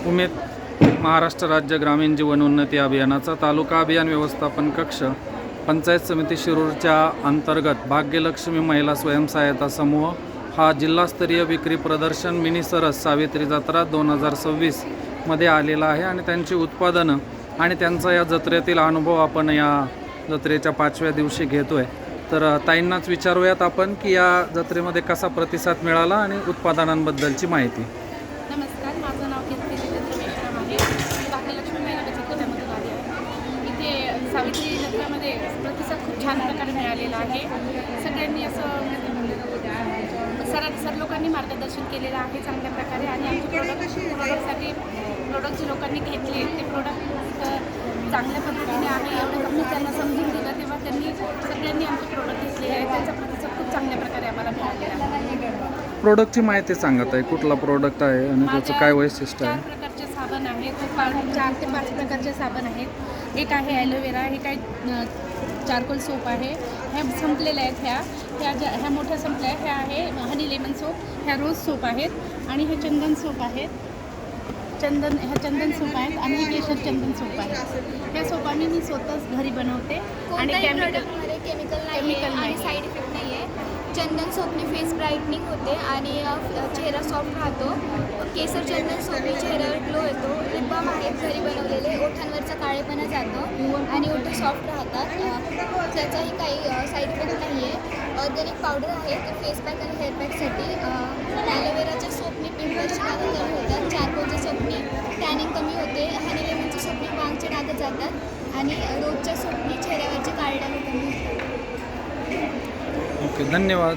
उमेद महाराष्ट्र राज्य ग्रामीण जीवन उन्नती अभियानाचा तालुका अभियान व्यवस्थापन कक्ष पंचायत समिती शिरूरच्या अंतर्गत भाग्यलक्ष्मी महिला स्वयंसहायता समूह हा जिल्हास्तरीय विक्री प्रदर्शन मिनी सरस सावित्री जत्रा 2026 मध्ये आलेला आहे आणि त्यांची उत्पादनं आणि त्यांचा या जत्रेतील अनुभव आपण या जत्रेच्या 5व्या दिवशी घेतोय। तर ताईंनाच विचारूयात आपण की या जत्रेमध्ये कसा प्रतिसाद मिळाला आणि उत्पादनांबद्दलची माहिती। नमस्कार, माझं नाव कीर्ती जितेंद्र मेश्राम आहे। मी भाग्यलक्ष्मी महिला बचत गटामधून आली आहे। इथे सावित्री जत्रेमध्ये प्रतिसाद खूप छान प्रकारे मिळालेला आहे। सगळ्यांनी असं सर लोकांनी मार्गदर्शन केलेलं आहे चांगल्या प्रकारे आणि आमचे प्रोडक्ट जे लोकांनी घेतले ते प्रोडक्ट चांगल्या पद्धतीने आहे एवढं मी त्यांना समजून दिलं तेव्हा त्यांनी सगळ्यांनी आमचे प्रोडक्ट घेतलेले आहेत। त्यांचा प्रतिसाद खूप चांगल्या प्रकारे आम्हाला मिळालेला आहे। प्रोडक्टची माहिती सांगत आहे, कुठला प्रोडक्ट आहे आणि त्याचं काय वैशिष्ट्य आहे? 4 प्रकारचे साबण आहेत, 4 ते 5 प्रकारचे साबण आहेत। एक आहे ॲलोवेरा, एक आहे चारकोल सोप आहे, ह्या संपलेल्या आहेत, ह्या मोठ्या संपल्या ह्या आहे हनी लेमन सोप, ह्या रोज सोप आहेत आणि हे चंदन सोप आहेत, चंदन सोप आहेत आणि हे केशर चंदन सोप आहेत। ह्या सोप आम्ही मी स्वतःच घरी बनवते आणि केमिकल नाही आणि साईड इफेक्ट नाही आहे। चंदन सोपने फेस ब्राईटनिंग होते आणि चेहरा सॉफ्ट राहतो। केसर चंदन सोपने चेहऱ्यावर ग्लो येतो। लिप बाम आहेत घरी बनवलेले, ओठांवरचा काळेपणा जातो आणि ओठ सॉफ्ट राहतात। त्याचाही काही साईड इफेक्ट नाही आहे। ऑर्गॅनिक पावडर आहे ते फेस पॅक आणि हेअर पॅकसाठी। ॲलोवेराच्या सोपने पिंपल्सचे डाग कमी होतात, चारकोलच्या सोपने टॅनिंग कमी होते, हनी लेमनच्या सोपने वांगचे डाग जातात आणि रोजच्या सोपने चेहऱ्यावरचे काळे डाग कमी होतात। ओके, धन्यवाद।